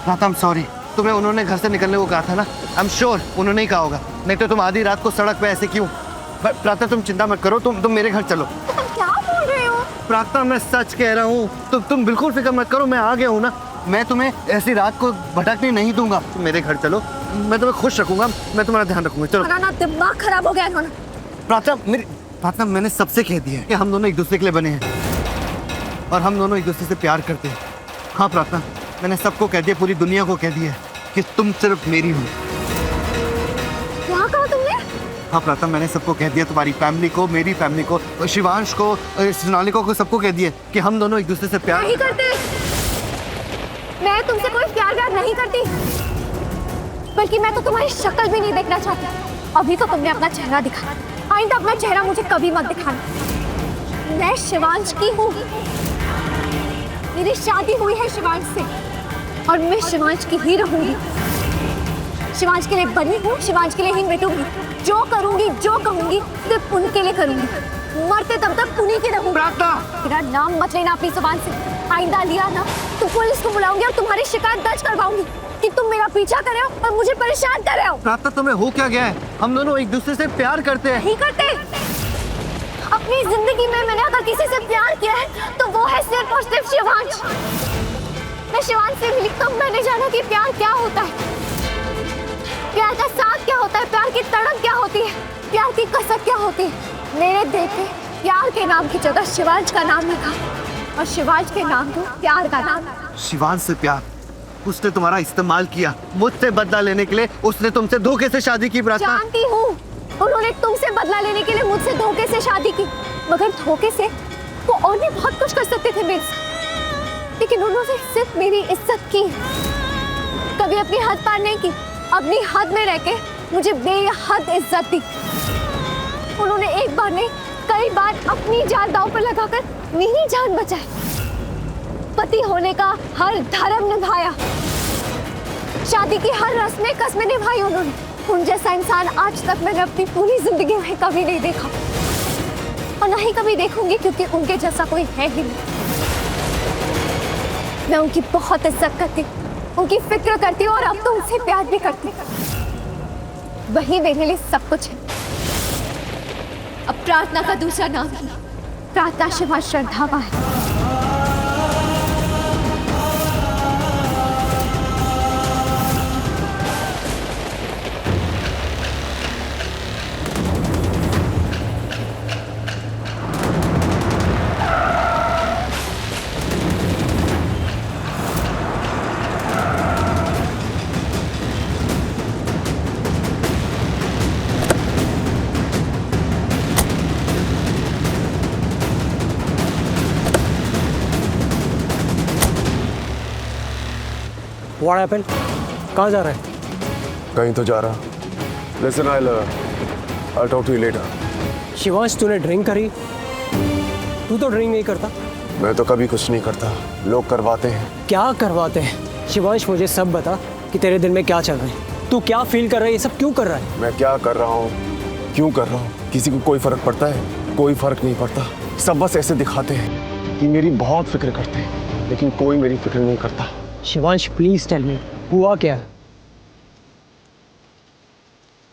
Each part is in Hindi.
प्रातः सॉरी, तुम्हें उन्होंने घर से निकलने को कहा था ना। आई एम श्योर उन्होंने ही कहा होगा, नहीं तो तुम आधी रात को सड़क पे ऐसे क्यों। प्रातः तुम चिंता मत करो, तुम मेरे घर चलो। तुम क्या बोल रहे हो? प्रातः मैं सच कह रहा हूँ, तुम बिल्कुल फिक्र मत करो, मैं आ गया हूँ ना। मैं तुम्हें ऐसी रात को भटकने नहीं दूंगा। तुम मेरे घर चलो, मैं तुम्हें खुश रखूंगा, मैं तुम्हारा ध्यान रखूंगा। चलो ना दिमाग खराब हो गया है। प्रातः मैंने सबसे कह दिया है कि हम दोनों एक दूसरे के लिए बने हैं और हम दोनों एक दूसरे से प्यार करते हैं। हाँ प्रातः, मैंने सबको कह दिया, पूरी दुनिया को कह दिया कि तुम सिर्फ मेरी हो। क्या कहा तुमने? हाँ प्रातः, मैंने सबको कह दिया, तुम्हारी फैमिली को, मेरी फैमिली को, शिवांश को, सोनालिका को, सबको कह दिया कि हम दोनों एक दूसरे से प्यार नहीं करते। मैं तुमसे कोई प्यार नहीं करती, बल्कि मैं तो तुम्हारी शक्ल भी नहीं देखना चाहती। अभी तो तुमने अपना चेहरा दिखाया, आइंदा अपना चेहरा मुझे कभी मत दिखाना। मैं शिवांश की हूँ, मेरी शादी हुई है शिवांश से और मैं शिवांश की ही रहूंगी। शिवांश के लिए बनी हूँ, शिवांश के लिए ही मिटूंगी। जो करूंगी, जो कहूंगी, सिर्फ उनके लिए करूंगी। मरते तब तक उन्हीं के रहूंगी। मेरा नाम मत लेना अपनी जुबान से। आइंदा लिया ना तो पुलिस को बुलाऊंगी और तुम्हारी शिकायत दर्ज करवाऊंगी कि तुम मेरा पीछा कर रहे हो और मुझे परेशान कर रहे हो। प्रातः, तुम्हें हो क्या गया है? हम दोनों एक दूसरे से प्यार करते हैं। नहीं करते। अपनी जिंदगी में मैंने अगर किसी से प्यार किया है तो वो है सिर्फ और सिर्फ शिवांश। मैं शिवांश से मिली तो मैंने जाना कि प्यार क्या होता है, प्यार का साथ क्या होता है, प्यार की तड़प क्या होती है, प्यार की कसक क्या होती है। मेरे दिल पे प्यार के नाम की जगह शिवांश का नाम लिखा और शिवांश के नाम को प्यार का नाम। शिवांश से प्यार? उसने तुम्हारा इस्तेमाल किया मुझसे बदला लेने के लिए। उसने तुमसे धोखे से शादी की। प्रार्थना, जानती हूँ उन्होंने तुमसे बदला लेने के लिए मुझसे धोखे से शादी की, मगर धोखे से वो और भी बहुत कुछ कर सकते थे मेरे साथ, लेकिन उन्होंने सिर्फ मेरी इज्जत की, कभी अपनी हद पार नहीं की। अपनी हद में रह के मुझे बेहद इज्जत दी। उन्होंने एक बार नहीं कई बार अपनी जान दांव पर लगाकर मेरी जान बचाई। पति होने का हर धर्म निभाया, शादी की हर रस्में कस्में निभाई उन्होंने। उन जैसा इंसान आज तक मैंने अपनी पूरी जिंदगी में कभी नहीं देखा और ना ही कभी देखूंगी, क्योंकि उनके जैसा कोई है ही नहीं। मैं उनकी बहुत इज्जत करती, उनकी फिक्र करती हूँ और अब तो उनसे प्यार भी करती। वही मेरे लिए सब कुछ है। अब प्रार्थना का दूसरा नाम ही प्रार्थना शिवा श्रद्धावा है। What happened? कहाँ जा रहा है? कहीं तो जा रहा। Listen, I'll talk to you later. Shivansh, तूने ड्रिंक करी? तू तो ड्रिंक नहीं करता। मैं तो कभी कुछ नहीं करता, लोग करवाते हैं। क्या करवाते हैं? शिवांश, मुझे सब बता कि तेरे दिल में क्या चल रहा है, तू क्या फील कर रहा है, ये सब क्यों कर रहा है? मैं क्या कर रहा हूँ, क्यों कर रहा हूँ, किसी को कोई फर्क पड़ता है? कोई फर्क नहीं पड़ता। सब बस ऐसे दिखाते हैं कि मेरी बहुत फिक्र करते हैं, लेकिन कोई मेरी फिक्र नहीं करता। शिवांश, प्लीज टेल मी, हुआ क्या?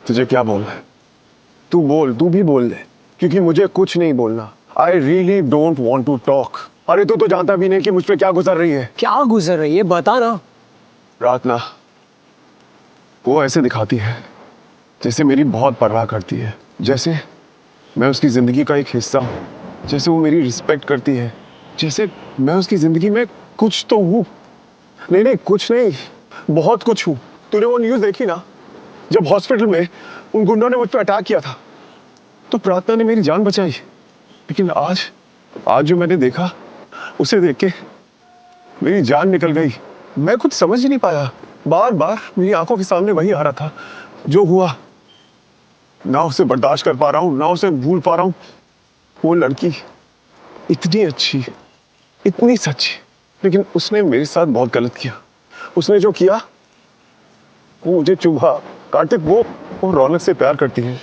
तुझे क्या बोलना है? तू बोल, तू भी बोल दे, क्योंकि मुझे कुछ नहीं बोलना। I really don't want to talk. अरे तू तो जानता भी नहीं कि मुझ पे क्या गुजर रही है। क्या गुजर रही है, बता ना। प्रार्थना, वो ऐसे दिखाती है जैसे मेरी बहुत परवाह करती है, जैसे मैं उसकी जिंदगी का एक हिस्सा हूँ, जैसे वो मेरी रिस्पेक्ट करती है, जैसे मैं उसकी जिंदगी में कुछ तो हूँ। नहीं नहीं, कुछ नहीं, बहुत कुछ हूँ। तूने वो न्यूज़ देखी ना, जब हॉस्पिटल में उन गुंडों ने मुझ पर अटैक किया था तो प्रार्थना ने मेरी जान बचाई। लेकिन आज जो मैंने देखा, उसे देख के मेरी जान निकल गई। मैं कुछ समझ ही नहीं पाया। बार बार मेरी आंखों के सामने वही आ रहा था जो हुआ। ना उसे बर्दाश्त कर पा रहा हूँ, ना उसे भूल पा रहा हूँ। वो लड़की इतनी अच्छी, इतनी सच्ची, लेकिन उसने मेरे साथ बहुत गलत किया। उसने जो किया वो मुझे चुभा। कार्तिक, वो रौनक से प्यार करती है,